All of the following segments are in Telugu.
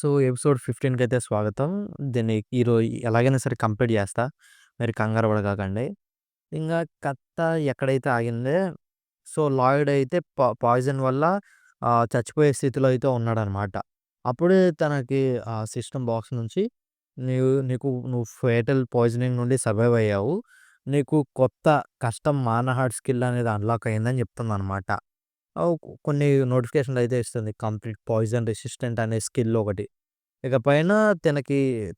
సో, ఎపిసోడ్ 15కైతే స్వాగతం. దీన్ని ఎలాగైనా సరే కంప్లీట్ చేస్తా. మీరు కంగారు పడకండి. ఇంగా కథ ఎక్కడైతే ఆగిందే, సో, లాయిడ్ అయితే పాయిజన్ వల్ల చచ్చిపోయే స్థితిలో అయితే ఉన్నాడనమాట. అప్పుడే తనకి సిస్టమ్ బాక్స్ నుంచి నువ్వు ఫేటల్ పాయిజనింగ్ నుండి సర్వైవ్ అయ్యావు. నీకు కొత్త కస్టమ్ మానహార్ట్ స్కిల్ అనేది అన్‌లాక్ అయిందని చెప్తుందనమాట. కొన్ని నోటిఫికేషన్‌లయితే ఇస్తుంది. కంప్లీట్ పాయిజన్ రెసిస్టెంట్ అనే స్కిల్ ఒకటి. ఇక పైన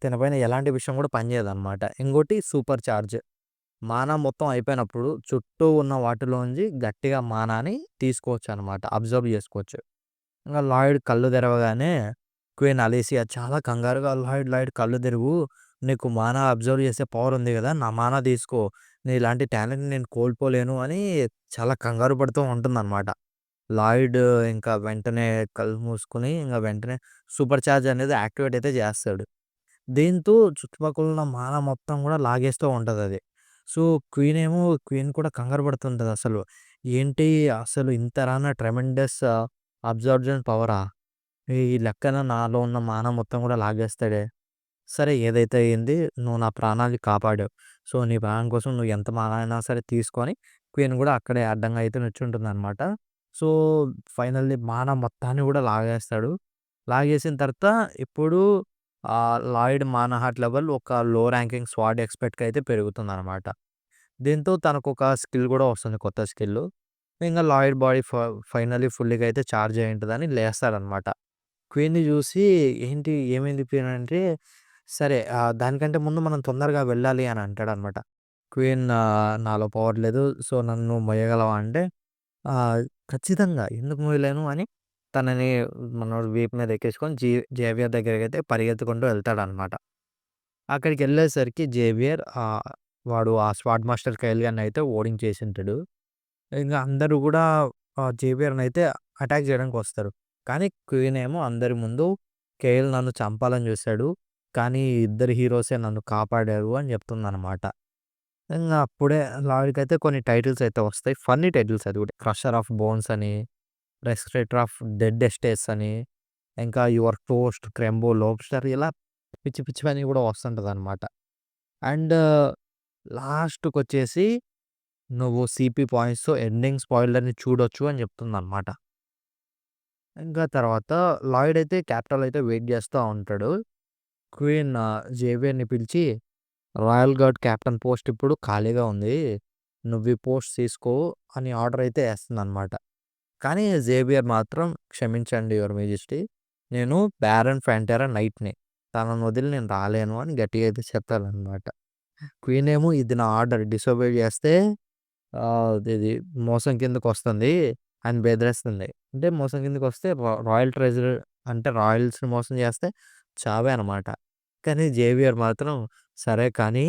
తిన పైన ఎలాంటి విషయం కూడా పనిచేయదనమాట. ఇంకోటి సూపర్ చార్జ్. మానా మొత్తం అయిపోయినప్పుడు చుట్టూ ఉన్న వాటిలోంచి గట్టిగా మానాని తీసుకోవచ్చనమాట. అబ్జర్వ్ చేసుకోవచ్చు. ఇంగ లాయిడ్ కళ్ళు తెరవగానే క్వీన్ అలీసియా చాలా కంగారుగా లాయిడ్ కళ్ళు తెరువు. నీకు మానా అబ్జర్వ్ చేసే పవర్ ఉంది గదా! నా మానా తీసుకో. నీలాంటి టాలెంట్‌ని నేను కోల్పోలేను అని చాలా కంగారు పడుతూ ఉంటుందనమాట. లాయిడ్ ఇంకా వెంటనే కళ్ళు మూసుకొని వెంటనే సూపర్ చార్జ్ అనేది యాక్టివేట్ అయితే చేస్తాడు. దీంతో చుట్టుపక్కల ఉన్న మాన మొత్తం గూడా లాగేస్తూ ఉంటదది. సో, క్వీన్ కూడా కంగారు పడుతుంటదసలు. ఏంటి అసలు ఇంతరాన ట్రెమెండస్ అబ్జార్ప్షన్ పవరా? ఈ లెక్కన నాలో ఉన్న మాన మొత్తం గూడా లాగేస్తాడే. సరే ఏదైతే అయింది. నువ్వు నా ప్రాణాన్ని కాపాడావు. సో, నీ ప్రాణం కోసం నువ్వు ఎంత మాన అయినా సరే తీసుకొని క్వీన్ గూడా అక్కడే అడ్డంగా అయితే నిల్చుంటుందనమాట. సో, ఫైనల్లీ మాన మొత్తాన్ని గూడా లాగేస్తాడు. లాగేసిన తర్వాత ఇప్పుడు లాయిడ్ మానా హార్ట్ లెవెల్ ఒక లో ర్యాంకింగ్ స్వాడ్ ఎక్స్‌పర్ట్‌కయితే పెరుగుతుందనమాట. దీంతో తనకొక స్కిల్ గూడా వస్తుంది. కొత్త స్కిల్లు. లాయిడ్ బాడీ ఫైనల్లీ ఫుల్‌గా అయితే చార్జ్ అయ్యి ఉంటదని లేస్తాడనమాట. క్వీన్‌ని జూసి ఏంటి ఏమైంది క్వీన్ అంటే, సరే దానికంటే ముందు మనం తొందరగా వెళ్ళాలి అని అంటాడనమాట. క్వీన్ నాలో పవర్ లేదు. సో, నన్ను మోయగలవా అంటే, ఖచ్చితంగా ఎందుకు మోయలేను అని తనని మనోడు వీపు మీద ఎక్కించుకొని జేవియర్ దగ్గరికైతే పరిగెత్తుకుంటూ వెళ్తాడనమాట. అక్కడికెళ్ళేసరికి జేవియర్ వాడు ఆ స్వాడ్ మాస్టర్ కైల్ గారినైతే ఓడించేసుంటాడు. అందరూ గూడా జేవియర్‌నైతే అటాక్ జేయడానికొస్తారు. కానీ క్వీన్ ఏమో అందరి ముందు కైల్ నన్ను చంపాలని జూసాడు. కానీ ఇద్దరు హీరోసే నన్ను కాపాడారు అని జెప్తుందనమాట. అప్పుడే లాయిడ్‌కైతే కొన్ని టైటిల్స్ అయితే వస్తాయి. ఫన్నీ టైటిల్స్ అది గూడా. క్రషర్ ఆఫ్ బోన్స్ అని, రెస్క్రేటర్ ఆఫ్ డెడ్ ఎస్టేట్స్ అని, ఇంకా యువర్ టోస్ట్, క్రెంబో, లోబ్‌స్టర్ ఇలా పిచ్చి పిచ్చివన్నీ గూడా వస్తుంటదనమాట. అండ్ లాస్ట్‌కొచ్చేసి నువ్వు సీపీ పాయింట్స్‌తో ఎండింగ్ స్పాయిలర్‌ని చూడొచ్చు అని చెప్తుందనమాట. ఇంకా తర్వాత లాయిడ్ అయితే క్యాపిటల్ అయితే వెయిట్ చేస్తా ఉంటాడు. క్వీన్ జేవియర్‌ని పిలిచి రాయల్ గార్డ్ కెప్టెన్ పోస్ట్ ఇప్పుడు ఖాళీగా ఉంది. నువ్వు ఈ పోస్ట్ తీసుకో అని ఆర్డర్ అయితే ఏస్తుందనమాట. కానీ జేవియర్ మాత్రం క్షమించండి యువర్ మేజెస్టీ. నేను బ్యారన్ ఫాంటెరా నైట్‌ని. తనను వదిలి నేను రాలేను అని గట్టిగా అయితే చెప్తాడనమాట. క్వీన్ ఏమో ఇది నా ఆర్డర్ డిసోబే చేస్తే ఇది మోసం కిందకొస్తుంది అని బెదిరిస్తుంది. అంటే మోసం కిందకొస్తే రాయల్ ట్రెజర్ అంటే రాయల్స్‌ని మోసం చేస్తే చావే అనమాట. కానీ జేవియర్ మాత్రం సరే కానీ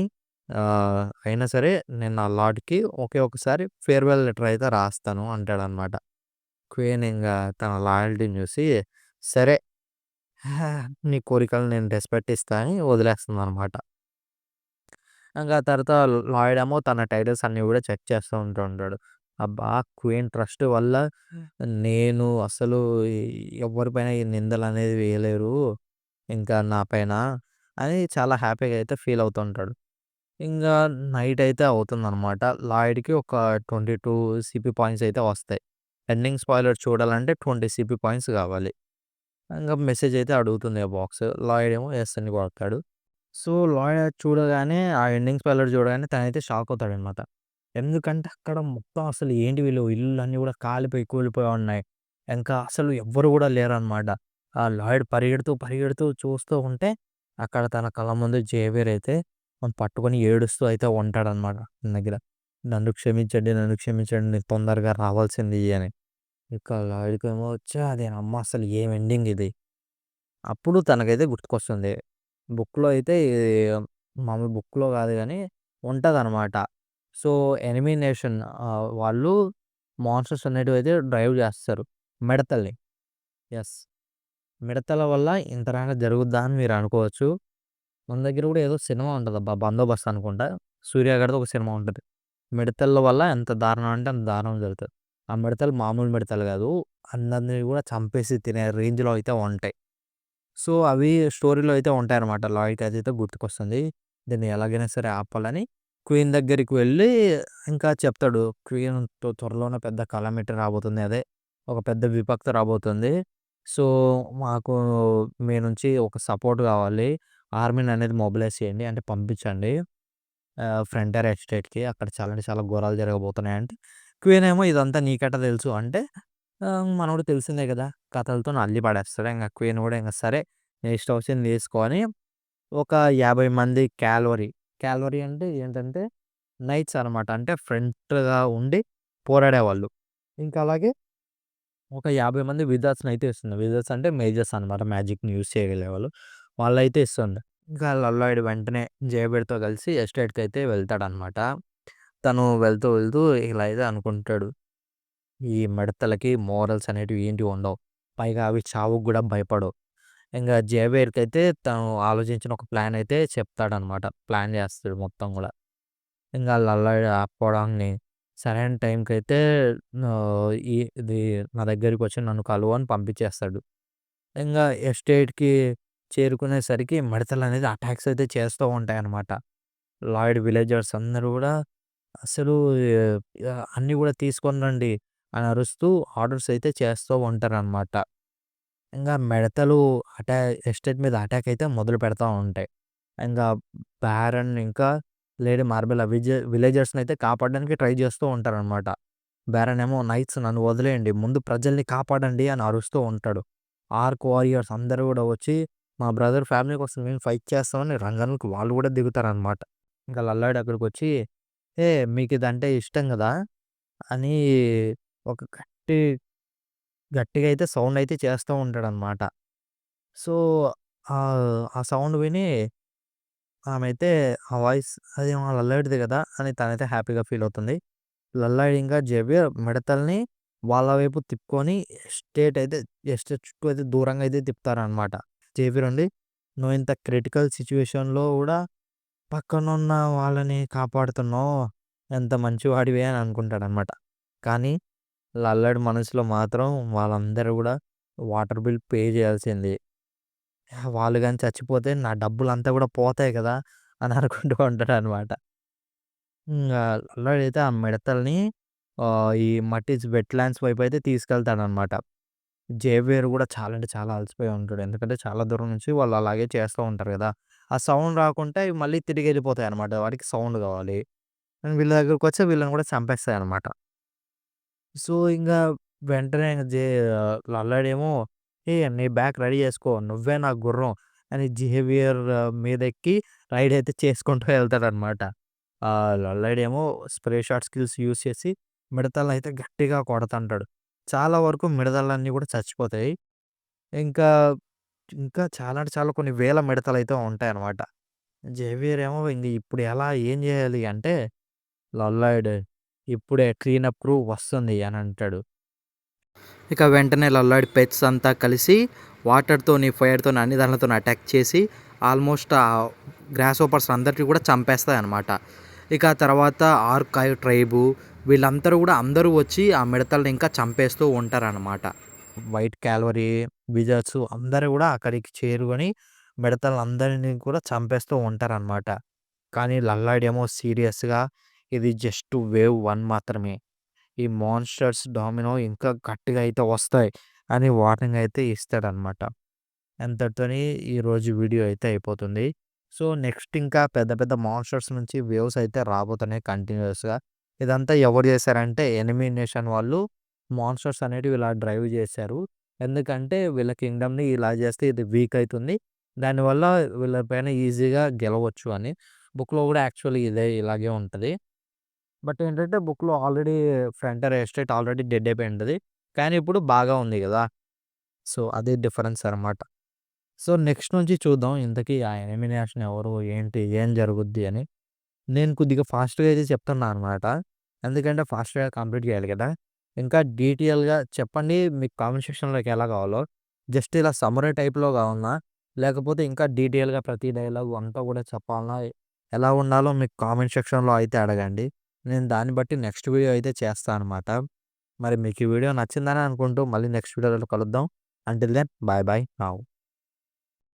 అయినా సరే నేను నా లార్డ్‌కి ఒకే ఒకసారి ఫేర్‌వెల్ లెటర్ అయితే రాస్తాను అంటాడనమాట. క్వీన్ తన లాయల్టీని చూసి సరే నీ కోరికలు నేను రెస్పెక్ట్ ఇస్తా అని వదిలేస్తుందనమాట. ఆ తర్వాత లాయిడ్ ఏమో తన టైటిల్స్ అన్నీ గూడా చెక్ చేస్తూ ఉంటాడు. అబ్బా! క్వీన్ ట్రస్ట్ వల్ల నేను అసలు ఎవ్వరి పైన ఈ నిందలనేది వేయలేరు. ఇంకా నా పైన అని చాలా హ్యాపీగా అయితే ఫీల్ అవుతూ ఉంటాడు. ఇంగా నైట్ అయితే అవుతుందనమాట. లాయిడ్‌కి ఒక 22 సీపీ పాయింట్స్ అయితే వస్తాయి. ఎండింగ్ స్పాయిలర్ చూడాలంటే 20 సీపీ పాయింట్స్ కావాలి. మెసేజ్ అయితే అడుగుతుంది ఆ బాక్స్. లాయిడ్ ఏమో యెస్ అని కొడతాడు. సో, లాయర్ చూడగానే ఆ ఎండింగ్ స్పాయిలర్ చూడగానే తనైతే షాక్ అవుతాడనమాట. ఎందుకంటే అక్కడ మొత్తం అసలు ఏంటి వీళ్ళు ఇల్లులన్నీ గూడా కాలిపోయి, కూలిపోయి ఉన్నాయి. ఇంకా అసలు ఎవ్వరు గూడా లేరనమాట. ఆ లాయిడ్ పరిగెడుతూ చూస్తూ ఉంటే అక్కడ తన కళ్ళ ముందు జేవియర్ అయితే పట్టుకొని ఏడుస్తూ అయితే ఉంటాడనమాట తన దగ్గర. నన్ను క్షమించండి. నేను తొందరగా రావాల్సింది అని. ఇక లాయిడ్‌కేమో అదేనమ్మ అసలు ఏం ఎండింగ్ ఇది. అప్పుడు తనకైతే గుర్తుకొస్తుంది. బుక్‌లో అయితే మామూలు బుక్‌లో గాదు గానీ ఉంటదనమాట. సో, ఎనిమీ నేషన్ వాళ్ళు మాన్స్టర్స్ అనేటివైతే డ్రైవ్ జేస్తారు. మిడతల్ని. యెస్. మిడతల వల్ల ఇంతలాగా జరుగుద్దా అని మీరనుకోవచ్చు. మన దగ్గర గూడా ఏదో సినిమా ఉంటదబ్బా! 'బందోబస్త్' అనుకుంటా. సూర్య గారిది ఒక సినిమా ఉంటది. మిడతల వల్ల ఎంత దారుణం అంటే అంత దారుణం జరుగుతది. ఆ మిడతలు మామూలు మిడతలు గాదు. అందరిని గూడా చంపేసి తినే రేంజ్‌లో అయితే ఉంటాయి. సో, అవి స్టోరీలో అయితే ఉంటాయన్నమాట. లాయడ్‌కి అదైతే గుర్తుకొస్తుంది. దీన్ని ఎలాగైనా సరే ఆపాలని క్వీన్ దగ్గరికి వెళ్ళి ఇంకా చెప్తాడు. క్వీన్ త్వరలోనే పెద్ద కలామిటీ రాబోతుంది. అదే ఒక పెద్ద విపత్తు రాబోతుంది. సో, మాకు మీ నుంచి ఒక సపోర్ట్ కావాలి. ఆర్మీని అనేది మొబిలైజ్ చేయండి. అంటే పంపించండి. ఫ్రంటియర్ ఎస్టేట్‌కి. అక్కడ చాలా అంటే చాలా ఘోరాలు జరగబోతున్నాయంటే, క్వీన్ ఏమో ఇదంతా నీకెట్ట తెలుసు అంటే, మనోడు తెలిసిందే గదా! కథలతోని అల్లి పడేస్తాడు. ఇంగ క్వీన్ గూడా ఇంగ సరే నీ ఇష్టం వచ్చింది తీసుకో అని ఒక 50 మంది క్యాల్వరీ. క్యాల్వరీ అంటే ఏంటంటే నైట్స్ అనమాట. అంటే ఫ్రంట్‌గా ఉండి పోరాడేవాళ్ళు. ఇంకా అలాగే ఒక 50 మంది విజార్స్‌నయితే ఇస్తుంది. విజార్స్ అంటే మేజర్స్ అనమాట. మ్యాజిక్‌ని యూజ్ చేయగలేవాళ్ళు. వాళ్ళైతే ఇస్తుంది. ఇంకా లల్లాయుడు వెంటనే జేబెర్‌తో కలిసి ఎస్టేట్‌కైతే వెళ్తాడనమాట. తను వెళ్తూ, వెళ్తూ ఇలా అయితే అనుకుంటాడు. ఈ మిడతలకి మోరల్స్ అనేటివి ఏంటివి ఉండవు. పైగా అవి చావుకు గూడా భయపడవు. ఇంగ జేబెర్‌కైతే తను ఆలోచించిన ఒక ప్లాన్ అయితే చెప్తాడనమాట. ప్లాన్ జేస్తాడు మొత్తం గూడా. ఇంగ లల్లాడు ఆపుకోవడాన్ని సరైన టైంకైతే ఇది నా దగ్గరికొచ్చి నన్ను కలువు అని పంపించేస్తాడు. ఇంగా ఎస్టేట్‌కి చేరుకునేసరికి మిడతలనేది అటాక్స్ అయితే చేస్తూ ఉంటాయన్నమాట. లాయిడ్ విలేజర్స్ అందరూ గూడా అసలు అన్నీ గూడా తీసుకొని రండి అని అరుస్తూ ఆర్డర్స్ అయితే చేస్తూ ఉంటారనమాట. ఇంగా మిడతలు అటా ఎస్టేట్ మీద అటాక్ అయితే మొదలు పెడతా ఉంటాయి. ఇంగా బ్యారన్ ఇంకా లేడీ మార్బెల్లా విలేజర్స్‌నయితే కాపాడడానికి ట్రై చేస్తూ ఉంటారనమాట. బ్యారన్ ఏమో నైట్స్ నన్ను వదిలేయండి. ముందు ప్రజల్ని కాపాడండి అని అరుస్తూ ఉంటాడు. ఆర్క్ వారియర్స్ అందరూ గూడా వచ్చి మా బ్రదర్ ఫ్యామిలీ కోసం మేము ఫైట్ చేస్తామని రంగంలోకి వాళ్ళు గూడా దిగుతారనమాట. ఇంకా లల్లాడు అక్కడికొచ్చి ఏ మీకిదంటే ఇష్టం గదా! అని ఒక గట్టిగా అయితే సౌండ్ అయితే చేస్తూ ఉంటాడనమాట. సో, ఆ సౌండ్ విని ఆమైతే ఆ వాయిస్ అది మా లల్లాడిదే గదా! అని తనైతే హ్యాపీగా ఫీల్ అవుతుంది. లల్లాడు ఇంకా జేవియర్ మిడతల్ని వాళ్ళ వైపు తిప్పుకొని ఎస్టేట్ చుట్టూ అయితే దూరంగా అయితే తిప్పుతారనమాట. జేవియర్ ఉండి "నువ్వు ఇంత క్రిటికల్ సిట్యుయేషన్‌లో గూడా పక్కనున్న వాళ్ళని కాపాడుతున్నావు. ఎంత మంచివాడివి" అని అనుకుంటాడనమాట. కానీ లల్లాడి మనసులో మాత్రం వాళ్ళందరూ గూడా వాటర్ బిల్ పే చేయాల్సింది. వాళ్ళు గాని చచ్చిపోతే నా డబ్బులంతా గూడా పోతాయి గదా! అని అనుకుంటూ ఉంటాడనమాట. అల్లుడైతే ఆ మిడతల్ని ఈ మట్టిస్ వెట్‌లాండ్స్ వైపయితే తీసుకెళ్తాడనమాట. జేవియర్ గూడా చాలా అంటే చాలా అలసిపోయి ఉంటాడు. ఎందుకంటే చాలా దూరం నుంచి వాళ్ళు అలాగే చేస్తూ ఉంటారు గదా! ఆ సౌండ్ రాకుంటే అవి మళ్ళీ తిరిగెళ్ళిపోతాయనమాట. వాటికి సౌండ్ గావాలి. వీళ్ళ దగ్గరకొస్తే వీళ్ళని గూడా చంపేస్తాయనమాట. సో, ఇంగా వెంటనే లల్లాడేమో నీ బ్యాక్ రెడీ చేసుకో. నువ్వే నా గుర్రం అని బిహేవియర్ మీదెక్కి రైడ్ అయితే చేసుకుంటూ వెళ్తాడనమాట. లల్లాడేమో స్ప్రే షాట్ స్కిల్స్ యూజ్ చేసి మిడతలనైతే గట్టిగా కొడతంటాడు. చాలా వరకు మిడతలన్నీ గూడా చచ్చిపోతాయి. ఇంకా, ఇంకా చాలా అంటే చాలా కొన్ని వేల మిడతలైతే ఉంటాయనమాట. జేవియర్ ఏమో ఇప్పుడు ఎలా ఏం జేయాలి అంటే, లల్లాయిడ్ ఇప్పుడే క్లీనప్ క్రూ వస్తుంది అని అంటాడు. ఇక వెంటనే లల్లాడి పెట్స్ అంతా కలిసి వాటర్‌తోని, ఫైర్‌తోని అన్ని దాంట్లతోని అటాక్ చేసి ఆల్మోస్ట్ గ్రాస్ హోపర్స్ అందరిని కూడా చంపేస్తాయన్నమాట. ఇక తర్వాత ఆర్కాయ్ ట్రైబు వీళ్ళందరూ కూడా అందరూ వచ్చి ఆ మిడతల్ని ఇంకా చంపేస్తూ ఉంటారనమాట. వైట్ క్యాల్వరీ, విజర్స్ అందరూ కూడా అక్కడికి చేరుకొని మిడతలందరిని కూడా చంపేస్తూ ఉంటారనమాట. కానీ లల్లాడేమో సీరియస్‌గా ఇది జస్ట్ వేవ్ 1 మాత్రమే. ఈ మాన్‌స్టర్స్ డామినో ఇంకా గట్టిగా అయితే వస్తాయి అని వార్నింగ్ అయితే ఇస్తాడనమాట. అంతటితోని ఈరోజు వీడియో అయితే అయిపోతుంది. సో, నెక్స్ట్ ఇంకా పెద్ద పెద్ద మాన్‌స్టర్స్ నుంచి వేవ్స్ అయితే రాబోతున్నాయి కంటిన్యూయస్‌గా. ఇదంతా ఎవరు చేశారంటే ఎనిమీ నేషన్ వాళ్ళు మాన్‌స్టర్స్ అనేటివి ఇలా డ్రైవ్ చేశారు. ఎందుకంటే వీళ్ళ కింగ్‌డమ్‌ని ఇలా చేస్తే ఇది వీక్ అయితుంది. దానివల్ల వీళ్ళ పైన ఈజీగా గెలవచ్చు అని. బుక్‌లో కూడా యాక్చువల్లీ ఇలాగే ఉంటది. బట్ ఏంటంటే బుక్‌లో already frontier estate already dead అయిపోయి ఉంటది. కానీ ఇప్పుడు బాగా ఉంది గదా! సో, అదే డిఫరెన్స్ అనమాట. సో, నెక్స్ట్ నుంచి చూద్దాం ఇంతకీ ఆ ఎలిమినేషన్ ఎవరు? ఏంటి? ఏం జరుగుద్ది అని. నేను కొద్దిగా ఫాస్ట్‌గా అయితే చెప్తున్నా అనమాట. ఎందుకంటే ఫాస్ట్‌గా కంప్లీట్ చేయాలి గదా! ఇంకా డీటెయిల్‌గా చెప్పండి మీకు కామెంట్ సెక్షన్‌లోకి ఎలా కావాలో. జస్ట్ ఇలా సమ్మరీ టైప్‌లో కావాలనా? లేకపోతే ఇంకా డీటెయిల్‌గా ప్రతి డైలాగ్ అంతా కూడా చెప్పాలనా? ఎలా ఉండాలో మీకు కామెంట్ సెక్షన్‌లో అయితే అడగండి. నేను దాన్ని బట్టి నెక్స్ట్ వీడియో అయితే చేస్తా అనమాట. మరి మీకు ఈ వీడియో నచ్చిందని అనుకుంటూ మళ్ళీ నెక్స్ట్ వీడియోలో కలుద్దాం. Until then bye bye now.